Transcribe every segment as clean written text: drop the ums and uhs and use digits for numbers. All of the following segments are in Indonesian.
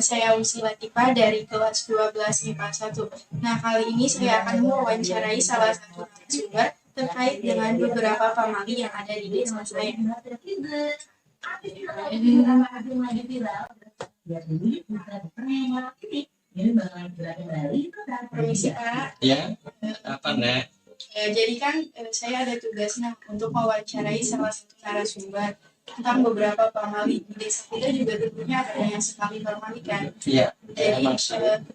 Saya Usi Latifa dari kelas 12 IPA 1. Nah, kali ini saya akan mewawancarai salah satu narasumber terkait dengan beberapa pamali yang ada di desa saya. Permisi Pak. Ya, apa Nek? Jadi kan saya ada tugasnya untuk mewawancarai salah satu narasumber tentang beberapa pamali di desa kita juga tentunya ada yang sekali pamali kan. Iya. Jadi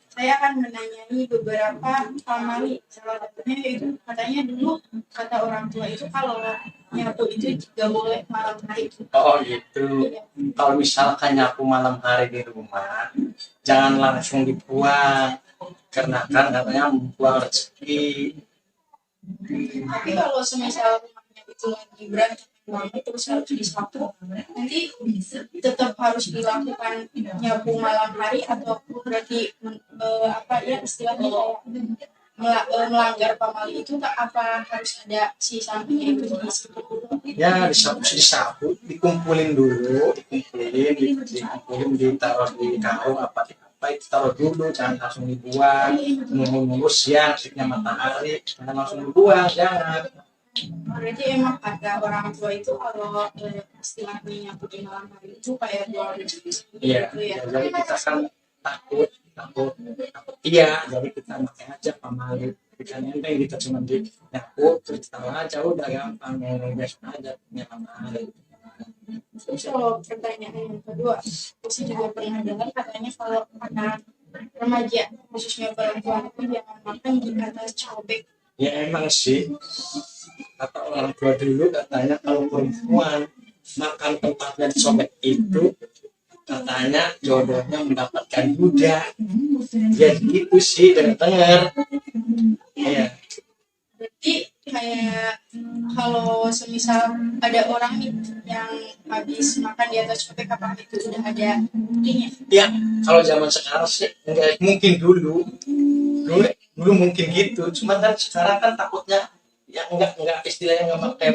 saya akan menanyai beberapa pamali. Salah satunya yaitu katanya dulu kata orang tua itu kalau nyapu itu juga boleh malam hari. Oh gitu. Iya. Kalau misalkan nyapu malam hari di rumah, jangan langsung dibuang, karena kan katanya membuang rezeki. Tapi kalau semisal rumahnya itu lagi berantakan banget terus harus disapu, nanti tetap harus dilakukan nyapu malam hari atau berarti apa ya istilahnya kayak melanggar pamali itu tak apa harus ada si sampingnya itu disapu dulu. Ya disapu, dikumpulin dulu, dikumpulin, ditaruh di karung apa itu taruh dulu, jangan langsung dibuang. Nunggu siang, siangnya matahari, jangan langsung dibuang, jangan. Berarti emang kata orang tua itu kalau istilahnya nyapu di malam hari itu kayak buang rezeki Iya, gitu ya. jadi kita kan takut. Iya, jadi kita pakai aja pamali. Kita nenteng kita cuma di nyapu, terus taruh aja udah gampang, besok aja punya pamali. Terus kalau pertanyaan yang kedua, saya juga pernah dengar katanya kalau anak remaja khususnya perempuan itu jangan makan di atas cobek. Ya emang sih, kata orang tua dulu katanya kalau perempuan makan tempatnya sobek itu katanya jodohnya mendapatkan budak. Ya gitu sih, dengar. Iya. Berarti kayak kalau semisal ada orang nih yang habis makan di atas cobek, apakah itu udah ada buktinya? Ya, kalau zaman sekarang sih enggak, mungkin dulu mungkin gitu, cuman kan sekarang kan takutnya ya enggak istilahnya enggak kayak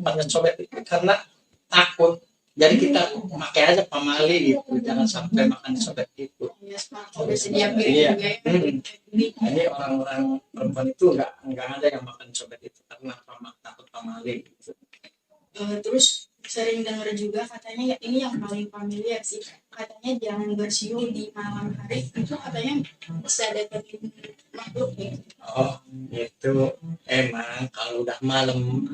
makan sobek itu karena takut. Jadi kita pakai aja pamali gitu, jangan sampai makan sobek itu. Ya, udah sedia piring Iya. juga ya. Jadi orang-orang perempuan itu enggak ada yang makan sobek itu karena takut pamali gitu. Terus sering dengar juga katanya ya, ini yang paling familiar sih, katanya jangan bersiul di malam hari, itu katanya bisa deketin makhluk ya. Oh gitu, emang kalau udah malam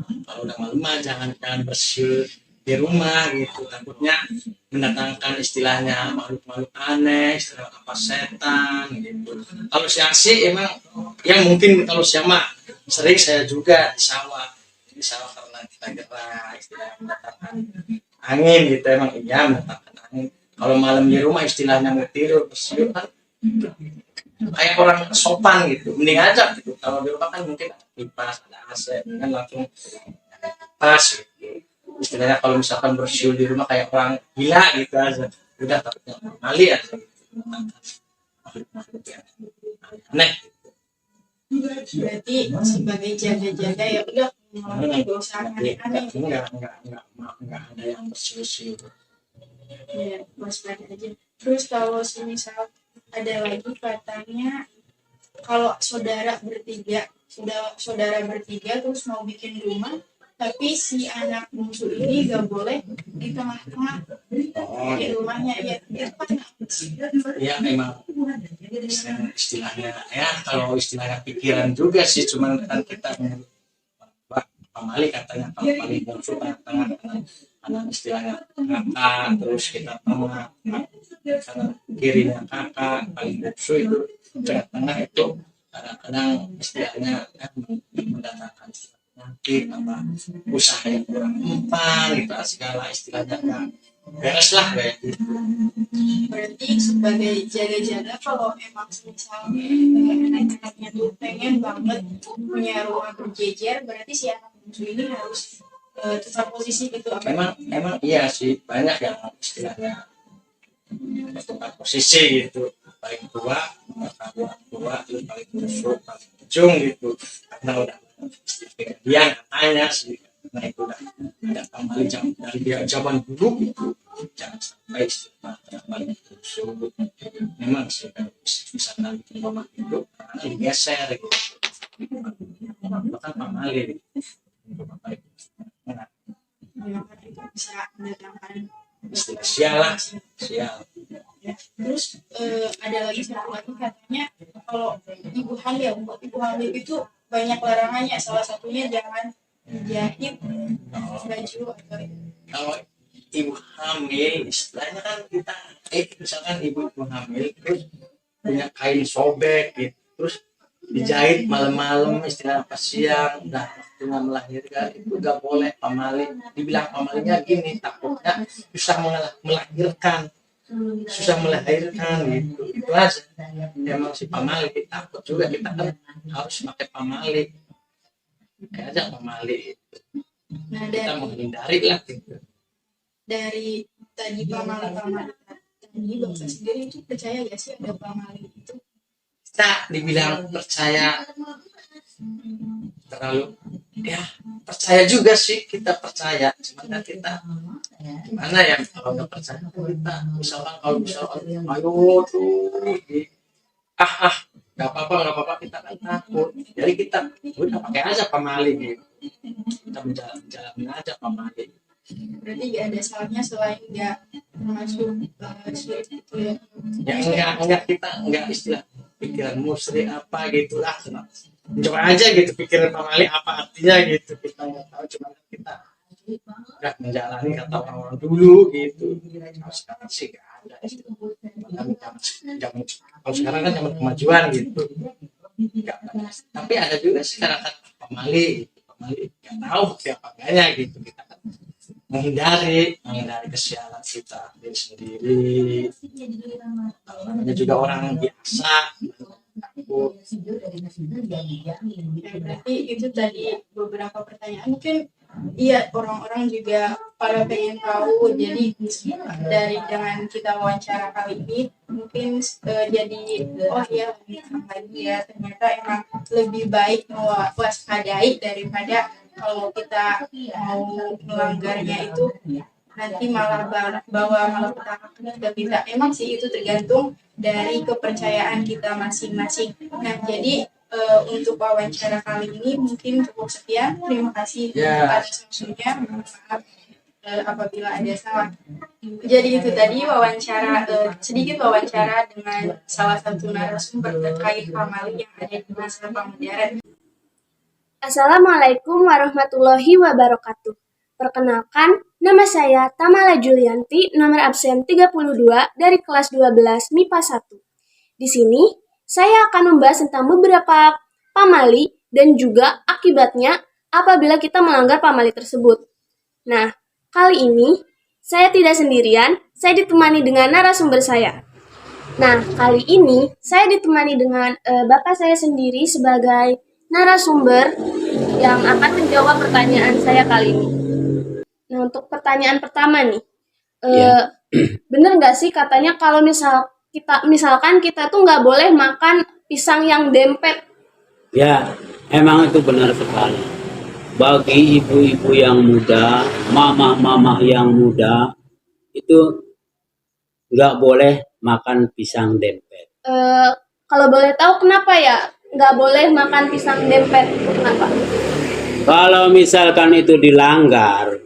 mah jangan bersiul di rumah gitu, takutnya mendatangkan istilahnya makhluk aneh, istilah apa setan gitu. Kalau siang sih emang yang mungkin kalau siang mah sering saya juga di sawah karena kita gerak istilahnya mendatangkan angin gitu, emang iya mendatangkan angin. Kalau malam di rumah istilahnya mau tidur bersiul kan kayak orang sopan gitu, mending aja gitu. Kalau di rumah kan mungkin ada kipas, ada AC, kan langsung pas gitu. Istilahnya kalau misalkan bersiul di rumah kayak orang gila gitu aja, udah takutnya mali aja gitu. Aneh. Berarti sebagai jaga-jaga ya udah malamnya gak usah aneh-aneh. Enggak ada yang bersiul-siul. Ya, waspada aja. Terus kalau misal ada lagi katanya kalau saudara bertiga terus mau bikin rumah, tapi si anak bungsu ini gak boleh di tengah-tengah di rumahnya ya. Ya emang istilahnya ya, kalau istilahnya pikiran juga sih, cuman kan kita pamali katanya kalau paling bungsu tengah-tengah anak istilahnya kakak, terus kita tengah kanan kirinya kakak, paling bungsu itu tengah-tengah itu kadang-kadang istilahnya mendatangkan nanti apa usaha yang kurang mempan gitu, segala istilahnya kan beres lah kayak gitu. Berarti sebagai jaga-jaga kalau emang misalnya anak-anaknya tuh pengen banget punya rumah berjejer, berarti si anak bungsu ini harus tetap posisi gitu apa? Emang iya sih, banyak yang istilahnya tempat posisi gitu, paling tua terus paling busuk paling ujung gitu, karena udah dia katanya sih, nah itu udah ada pamali dari dia zaman dulu gitu, jangan sampai istilah susu. Memang sih kalau misalkan mama hidup karena digeser gitu. Bahkan pamali nah, memang kan itu bisa mendatangkan istilah sial lah, sial. ya. Terus ada lagi satu lagi katanya kalau ibu hamil itu banyak larangannya, salah satunya jangan jahit baju atau Kalau ibu hamil istilahnya kan kita misalkan ibu hamil terus punya kain sobek gitu terus dijahit malam-malam istilah pas siang udah waktunya melahirkan itu gak boleh pamali. Dibilang pamalinya gini takutnya susah melahirkan gitu itu aja. Emang si pamali takut juga kita kan harus pakai pamali kayak aja pamali nah kita menghindari lah gitu. dari tadi pamali tadi bapak sendiri itu percaya gak sih ada pamali itu? Kita dibilang percaya terlalu ya percaya juga sih kita percaya cuman kita gimana ya kalau nggak percaya kita misalkan ayo tuh nggak apa-apa kita kan takut jadi kita udah pakai aja pamali gitu kita menjalankan aja pamali. Berarti gak ada salahnya selain gak termasuk sulit itu ya? Ya enggak kita enggak istilah pikiran musri apa gitu lah coba aja gitu pikiran pamali apa artinya gitu kita nggak tahu cuma kita udah menjalani kata orang-orang dulu gitu. Kalau sekarang sih gak ada istilah zaman kalau sekarang kan zaman kemajuan gitu nggak ada. Tapi ada juga sekarang kan pamali nggak tahu siapa enggaknya gitu kita kan menghindari kesialan kita diri sendiri kalau namanya juga orang biasa takut. Ya, berarti itu tadi beberapa pertanyaan mungkin iya orang-orang juga pada pengen tahu jadi dari dengan kita wawancara kali ini mungkin jadi oh iya lagi ya ternyata emang lebih baik mewaspadai daripada kalau kita mau melanggarnya itu nanti malah bawa malapetaka ke kita. Emang sih itu tergantung dari kepercayaan kita masing-masing. Nah jadi untuk wawancara kali ini mungkin cukup sekian. Terima kasih atas waktunya. Maaf apabila ada salah. Jadi itu tadi sedikit wawancara dengan salah satu narasumber terkait pamali yang ada di masa pamujara. Assalamualaikum warahmatullahi wabarakatuh. Perkenalkan, nama saya Tamala Julianti, nomor absen 32 dari kelas 12 MIPA 1. Di sini, saya akan membahas tentang beberapa pamali dan juga akibatnya apabila kita melanggar pamali tersebut. Nah, kali ini saya tidak sendirian, saya ditemani dengan narasumber saya. Nah, kali ini saya ditemani dengan bapak saya sendiri sebagai narasumber yang akan menjawab pertanyaan saya kali ini. Nah, untuk pertanyaan pertama nih, bener nggak sih katanya kalau misalkan kita tuh nggak boleh makan pisang yang dempet? Ya, emang itu benar sekali. Bagi ibu-ibu yang muda, mama-mama yang muda, itu nggak boleh makan pisang dempet. Kalau boleh tahu kenapa ya nggak boleh makan pisang dempet? Kenapa? Kalau misalkan itu dilanggar,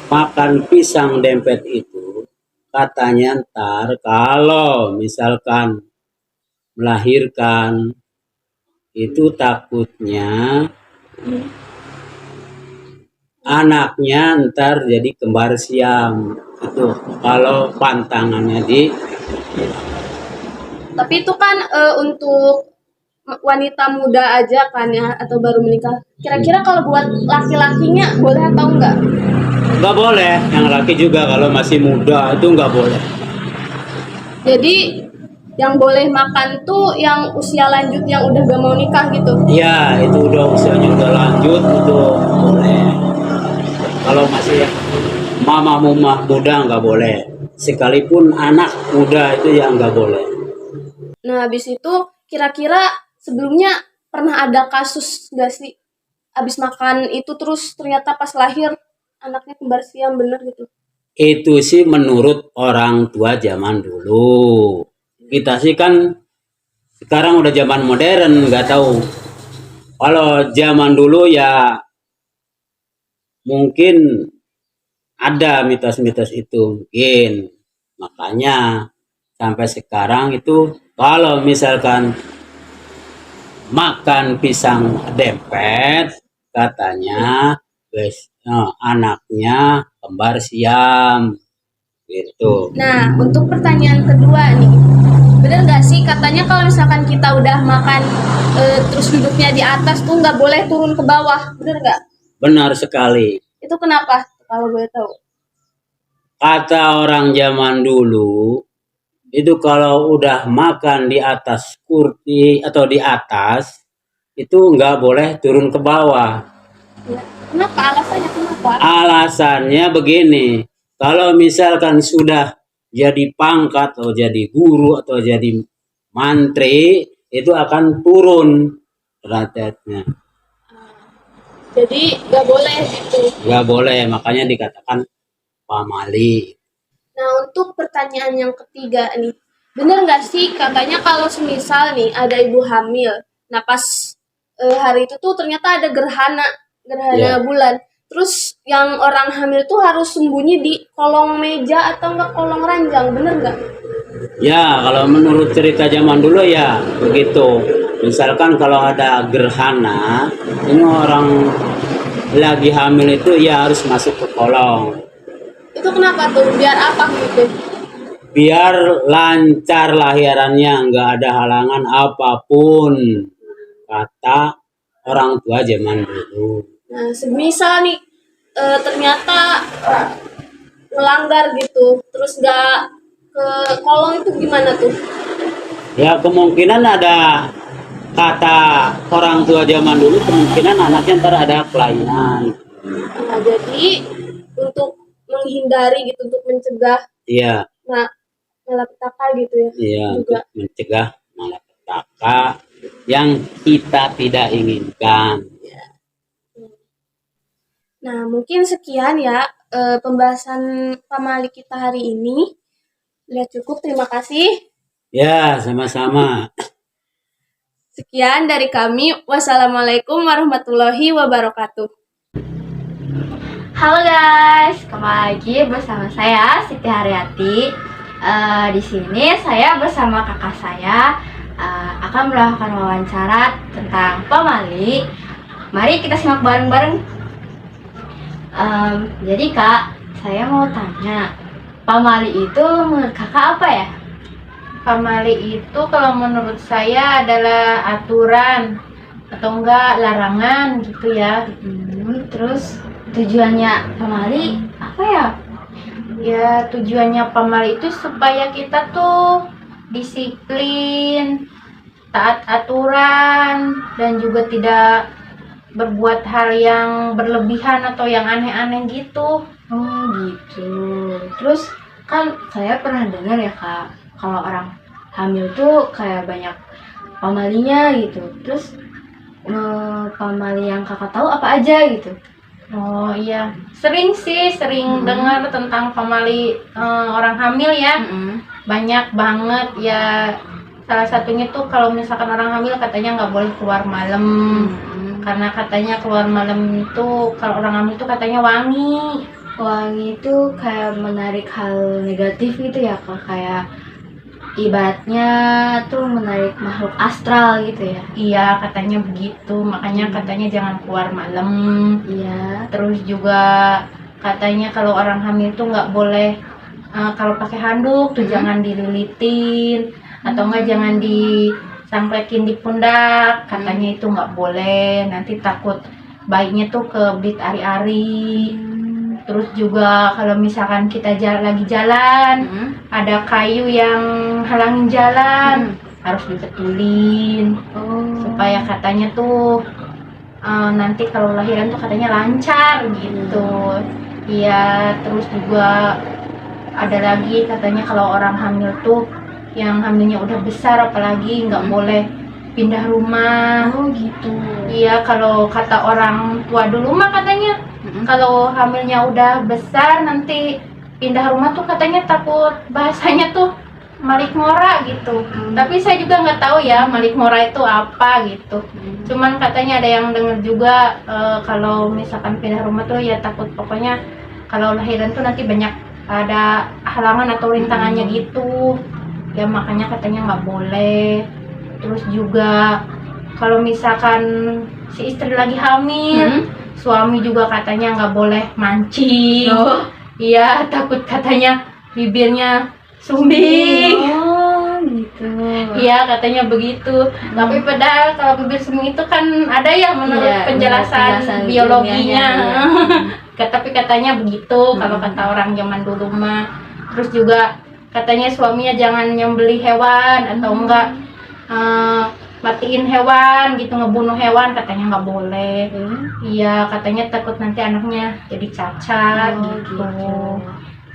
makan pisang dempet itu, katanya ntar kalau misalkan melahirkan, itu takutnya anaknya ntar jadi kembar siam. Itu kalau pantangannya Tapi itu kan untuk wanita muda aja kan ya atau baru menikah. Kira-kira kalau buat laki-lakinya boleh atau enggak? nggak boleh. Yang laki juga kalau masih muda itu nggak boleh. Jadi yang boleh makan tuh yang usia lanjut yang udah gak mau nikah gitu. Ya, itu udah usianya udah lanjut itu boleh. Kalau masih mama muda nggak boleh. Sekalipun anak muda itu yang nggak boleh. Nah, habis itu kira-kira sebelumnya pernah ada kasus gak sih? Habis makan itu terus ternyata pas lahir anaknya kembar siam bener gitu. Itu sih menurut orang tua zaman dulu. Kita sih kan sekarang udah zaman modern, nggak tahu. Kalau zaman dulu ya mungkin ada mitos-mitos itu mungkin. Makanya sampai sekarang itu kalau misalkan makan pisang dempet katanya guys, anaknya kembar siam gitu. Nah, untuk pertanyaan kedua nih, bener nggak sih katanya kalau misalkan kita udah makan terus duduknya di atas tuh nggak boleh turun ke bawah, bener nggak? Benar sekali. Itu kenapa? Kalau boleh tahu. Kata orang zaman dulu, itu kalau udah makan di atas kursi atau di atas, itu nggak boleh turun ke bawah. Ya. Kenapa? Alasannya kenapa? Alasannya begini, kalau misalkan sudah jadi pangkat atau jadi guru atau jadi mantri, itu akan turun derajatnya. Jadi nggak boleh gitu. Nggak boleh, makanya dikatakan pamali. Nah, untuk pertanyaan yang ketiga nih, bener nggak sih katanya kalau semisal nih ada ibu hamil, nah pas hari itu tuh ternyata ada gerhana Ya. bulan, terus yang orang hamil tuh harus sembunyi di kolong meja atau enggak kolong ranjang, bener nggak? Ya, kalau menurut cerita zaman dulu ya begitu. Misalkan kalau ada gerhana, ini orang lagi hamil itu ya harus masuk ke kolong. Itu kenapa tuh? Biar apa gitu? Biar lancar lahirannya, nggak ada halangan apapun, kata orang tua zaman dulu. Nah, semisal nih ternyata melanggar gitu, terus nggak ke kolong itu gimana tuh? Ya kemungkinan ada, kata orang tua zaman dulu, kemungkinan anaknya ntar ada kelainan. Nah, jadi untuk menghindari gitu, untuk mencegah Iya, malapetaka gitu ya iya, juga. untuk mencegah malapetaka yang kita tidak inginkan. Nah, mungkin sekian ya pembahasan pamali kita hari ini. Udah cukup, terima kasih. Ya, sama-sama. Sekian dari kami. Wassalamualaikum warahmatullahi wabarakatuh. Halo guys, kembali lagi bersama saya Siti Haryati. Di sini saya bersama kakak saya akan melakukan wawancara tentang pamali. Mari kita simak bareng-bareng. Jadi kak, saya mau tanya, pamali itu menurut kakak apa ya? Pamali itu kalau menurut saya adalah aturan atau enggak larangan gitu ya. Terus tujuannya pamali apa ya? Ya tujuannya pamali itu supaya kita tuh disiplin, taat aturan, dan juga tidak berbuat hal yang berlebihan atau yang aneh-aneh gitu. Oh gitu. Terus kan saya pernah dengar ya kak, kalau orang hamil tuh kayak banyak pamalinya gitu. Terus pamali yang kakak tahu apa aja gitu? Oh iya, sering dengar tentang pamali orang hamil ya. Banyak banget ya. Salah satunya tuh kalau misalkan orang hamil katanya nggak boleh keluar malam. Karena katanya keluar malam itu kalau orang hamil itu katanya wangi. Wangi itu kayak menarik hal negatif gitu ya kak, kayak ibaratnya tuh menarik makhluk astral gitu ya. Iya katanya begitu, makanya katanya jangan keluar malam. Iya. Terus juga katanya kalau orang hamil tuh nggak boleh kalau pakai handuk tuh jangan dililitin atau enggak jangan disamplekin di pundak, katanya itu nggak boleh, nanti takut bayinya tuh kebit ari-ari. Terus juga kalau misalkan kita lagi jalan, ada kayu yang halangin jalan, harus dibetulin. Supaya katanya tuh nanti kalau lahiran tuh katanya lancar gitu. Iya, terus juga ada lagi katanya kalau orang hamil tuh yang hamilnya udah besar apalagi nggak boleh pindah rumah. Oh gitu. Iya, kalau kata orang tua dulu mah katanya kalau hamilnya udah besar nanti pindah rumah tuh katanya takut bahasanya tuh malik ngora gitu. Tapi saya juga nggak tahu ya malik ngora itu apa gitu. Cuman katanya ada yang dengar juga kalau misalkan pindah rumah tuh ya takut pokoknya kalau lahiran tuh nanti banyak ada halangan atau rintangannya gitu. Ya makanya katanya nggak boleh. Terus juga kalau misalkan si istri lagi hamil, suami juga katanya nggak boleh mancing. Iya, takut katanya bibirnya sumbing. Oh, gitu. Iya, katanya begitu. Tapi padahal kalau bibir sumbing itu kan ada ya menurut Iya, penjelasan penjelasan biologinya. ilmiahnya, Tapi katanya begitu kalau kata orang zaman dulu mah. Terus juga katanya suaminya jangan nyembelih hewan atau enggak matiin hewan gitu, ngebunuh hewan katanya nggak boleh. Iya, katanya takut nanti anaknya jadi cacat gitu.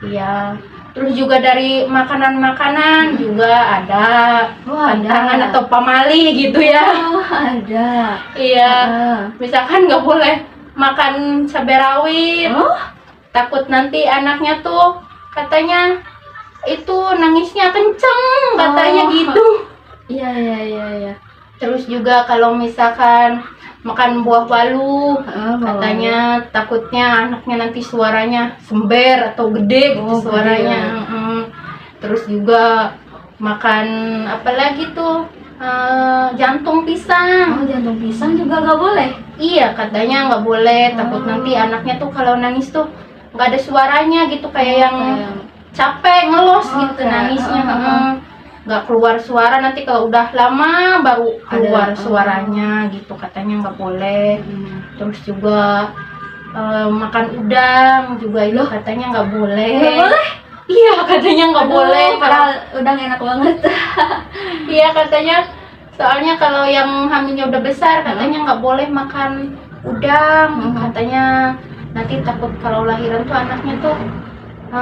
Iya. Terus juga dari makanan-makanan juga ada pantangan atau pamali gitu ya. Oh, ada. Iya. Misalkan nggak boleh makan cabai rawit. Takut nanti anaknya tuh katanya itu nangisnya kenceng katanya gitu. Iya. Terus juga kalau misalkan makan buah balu, katanya takutnya anaknya nanti suaranya sember atau gede gitu suaranya. Terus juga makan apa lagi tuh jantung pisang. Jantung pisang juga nggak boleh. Iya, katanya nggak boleh. Takut nanti anaknya tuh kalau nangis tuh nggak ada suaranya gitu kayak yang capek ngelos gitu nangisnya. Nggak keluar suara, nanti kalau udah lama baru keluar suaranya gitu, katanya nggak boleh. Terus juga makan udang juga itu katanya nggak boleh. Nggak boleh? Iya, katanya nggak boleh. Padahal udang enak banget. Iya, katanya soalnya kalau yang hamilnya udah besar katanya nggak boleh makan udang. Katanya nanti takut kalau lahiran tuh anaknya tuh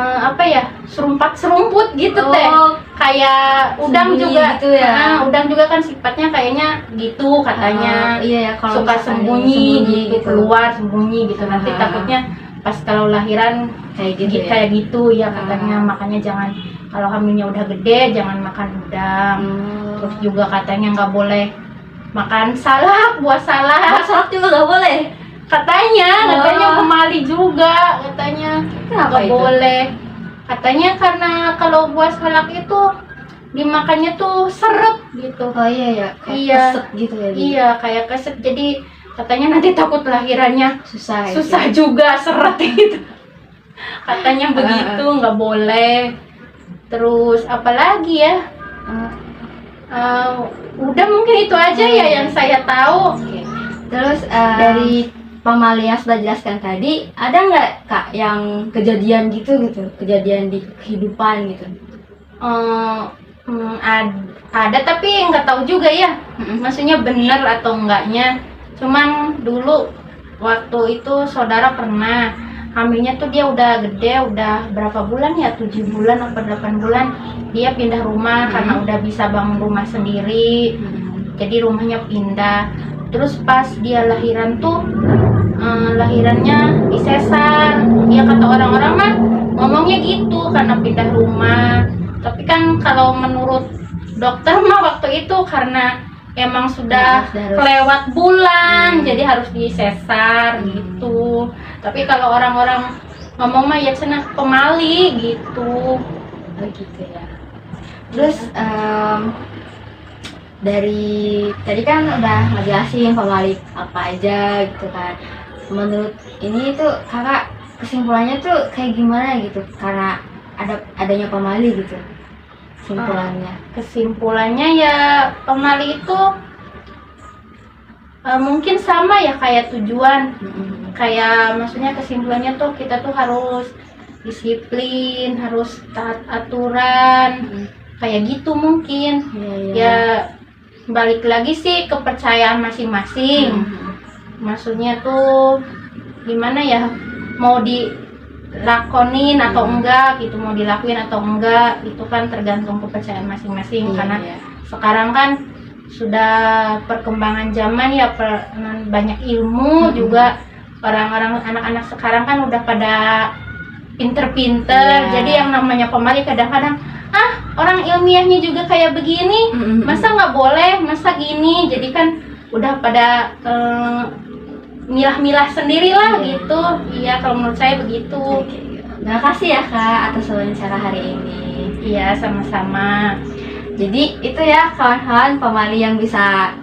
apa ya, serumpat-serumput gitu teh. Kayak udang Sembunyi juga gitu ya. udang juga kan sifatnya kayaknya gitu katanya. Iya ya, kalau Suka misalkan sembunyi gitu, gitu. keluar sembunyi gitu. Nanti takutnya pas kalau lahiran Kayak gitu ya. kayak gitu ya katanya. Makanya jangan kalau hamilnya udah gede jangan makan udang. Terus juga katanya nggak boleh makan salak, buah salak. Salak juga nggak boleh. Katanya pemali juga katanya Kenapa nggak itu? boleh. Katanya karena kalau buah salak itu dimakannya tuh seret gitu. Oh iya ya, kayak Iya. keset gitu ya. Iya, kayak keset. Jadi katanya nanti takut lahirannya Susah ya. susah juga seret gitu. Katanya begitu, nggak boleh. Terus apalagi ya? Udah mungkin itu aja ya yang saya tahu. Terus dari pamali yang sudah jelaskan tadi, ada nggak Kak yang kejadian gitu, kejadian di kehidupan gitu? Ada tapi nggak tahu juga ya. Maksudnya benar atau enggaknya. Cuman dulu waktu itu saudara pernah hamilnya tuh dia udah gede, udah berapa bulan ya, 7 bulan atau 8 bulan dia pindah rumah karena udah bisa bangun rumah sendiri. Jadi rumahnya pindah. Terus pas dia lahiran tuh lahirannya disesar. Ya kata orang-orang mah ngomongnya gitu karena pindah rumah. Tapi kan kalau menurut dokter mah waktu itu karena emang sudah kelewat bulan, jadi harus disesar gitu. Tapi kalau orang-orang ngomong mah ya cenah pemali gitu. Begitu ya. Terus dari tadi kan udah ngejelasin pamali apa aja gitu kan. Menurut ini tuh kakak kesimpulannya tuh kayak gimana gitu karena adanya pamali gitu kesimpulannya? Kesimpulannya ya pemali itu mungkin sama ya kayak tujuan. Kayak maksudnya kesimpulannya tuh kita tuh harus disiplin, harus taat aturan, kayak gitu mungkin. Ya balik lagi sih kepercayaan masing-masing. Maksudnya tuh gimana ya, mau dilakonin atau enggak gitu, mau dilakuin atau enggak itu kan tergantung kepercayaan masing-masing. Karena sekarang kan sudah perkembangan zaman ya, banyak ilmu juga. Orang-orang anak-anak sekarang kan udah pada pinter-pinter. Iya. Jadi yang namanya pemali kadang-kadang orang ilmiahnya juga kayak begini, masa nggak boleh, masa gini. Jadi kan udah pada milah-milah sendirilah gitu. Iya, kalau menurut saya begitu. Terima kasih ya Kak atas wawancara hari ini. Iya, sama-sama. Jadi itu ya kawan-kawan pemali yang bisa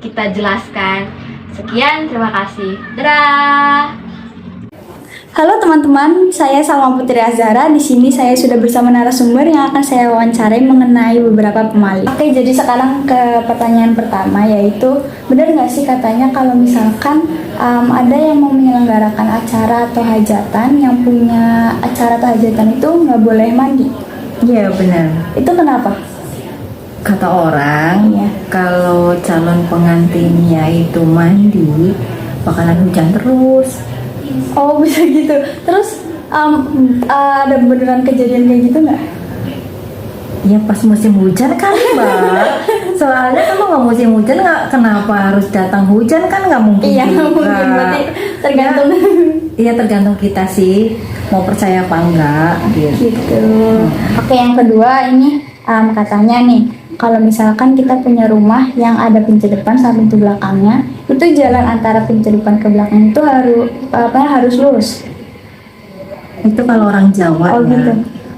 kita jelaskan. Sekian, terima kasih. Dadah. Halo teman-teman, saya Salma Putri Azhara. Di sini saya sudah bersama narasumber yang akan saya wawancarai mengenai beberapa pemali. Oke, jadi sekarang ke pertanyaan pertama, yaitu benar nggak sih katanya kalau misalkan ada yang mau menyelenggarakan acara atau hajatan, yang punya acara atau hajatan itu nggak boleh mandi? Iya benar. Itu kenapa? Kata orang, Iya. kalau calon pengantinnya itu mandi, bakalan hujan terus. Oh bisa gitu. Terus ada beneran kejadian kayak gitu nggak? Ya pas musim hujan kali Mbak. Soalnya kalau nggak musim hujan nggak, kenapa harus datang hujan, kan nggak mungkin. Iya nggak juga. mungkin, berarti tergantung. Iya tergantung kita sih mau percaya apa enggak gitu. Gitu. Oke, yang kedua ini katanya nih, kalau misalkan kita punya rumah yang ada pintu depan sama pintu belakangnya, itu jalan antara pintu depan ke belakang itu harus lurus. Itu kalau orang Jawa Oh, ya. gitu.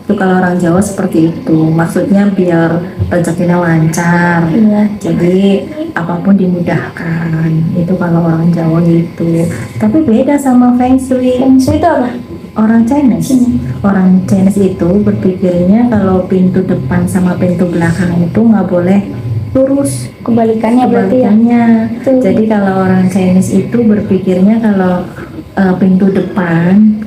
Itu kalau orang Jawa seperti itu. Maksudnya biar rezekinya lancar. Iya. Jadi apapun dimudahkan. Itu kalau orang Jawa gitu. Tapi beda sama Feng Shui. Feng Shui itu apa? Orang Chinese. Orang Chinese itu berpikirnya kalau pintu depan sama pintu belakang itu nggak boleh lurus. Kebalikannya berarti ya. Kebalikannya. Tuh. Jadi kalau orang Chinese itu berpikirnya kalau pintu depan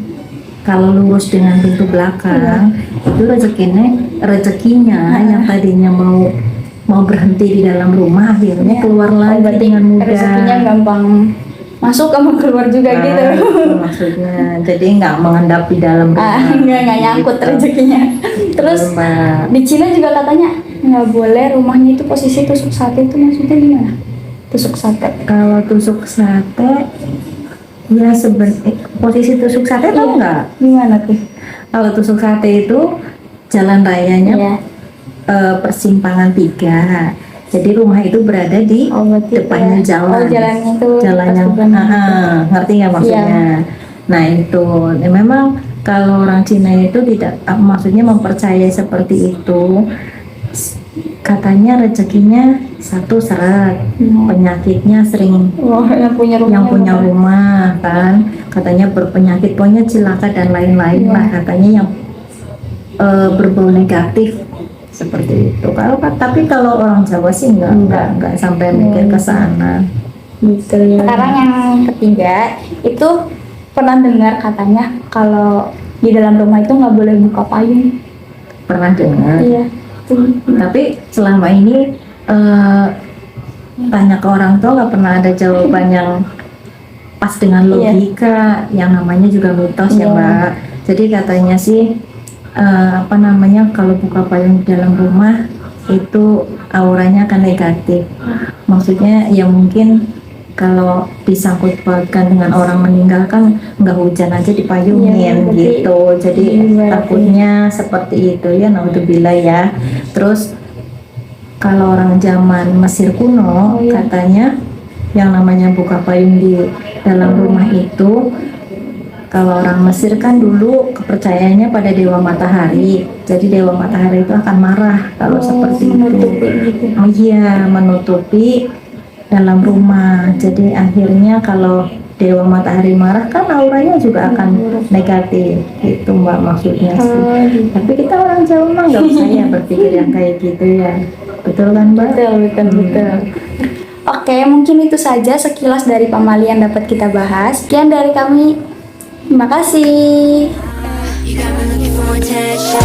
kalau lurus dengan pintu belakang itu rezekinya yang tadinya mau berhenti di dalam rumah akhirnya keluar lagi berarti dengan mudah. rezekinya gampang masuk sama keluar juga Nah, gitu. itu maksudnya. Jadi nggak mengendap di dalam rumah. Nggak nyangkut Gitu. rezekinya. Terus Mbak. di Cina juga katanya nggak boleh rumahnya itu posisi tusuk sate, itu maksudnya gimana? Tusuk sate. Kalau tusuk sate ya posisi tusuk sate tahu nggak? Gimana tuh? Kalau tusuk sate itu jalan rayanya Iya. persimpangan 3. Jadi rumah itu berada di Oh, berarti depannya ya. jalan. Oh, jalannya itu Jalan pas yang sebelah gitu. ngerti nggak maksudnya? Nah itu memang kalau orang Cina itu tidak maksudnya mempercayai seperti itu. Katanya rezekinya satu seret, penyakitnya sering Oh, yang punya rumah. yang punya rumah kan katanya berpenyakit, pokoknya celaka dan lain-lain lah katanya yang berbau negatif seperti itu. Tapi kalau orang Jawa sih enggak sampai mikir ke sana. Gitu ya. Sekarang yang ketiga itu pernah dengar katanya kalau di dalam rumah itu nggak boleh buka payung. Pernah dengar. Iya. Tapi selama ini tanya ke orang tua nggak pernah ada jawaban yang pas dengan logika. Yang namanya juga mitos ya Mbak. Jadi katanya sih kalau buka payung di dalam rumah itu auranya akan negatif. Maksudnya ya mungkin kalau disangkut pautkan dengan orang meninggal kan nggak hujan aja dipayungin gitu. Jadi takutnya seperti itu ya, naudzubillah ya. Terus kalau orang zaman Mesir kuno katanya yang namanya buka payung di dalam rumah itu, kalau orang Mesir kan dulu kepercayaannya pada dewa matahari. Jadi dewa matahari itu akan marah kalau seperti itu. Iya, menutupi dalam rumah. Jadi akhirnya kalau dewa matahari marah kan auranya juga akan negatif. Itu Mbak maksudnya sih. Tapi kita orang Jawa mah nggak usah ya berpikir yang kayak gitu ya. Betul kan Mbak? Betul. Oke, mungkin itu saja sekilas dari pamali yang dapat kita bahas. Sekian dari kami. Terima kasih. You got me looking for attention.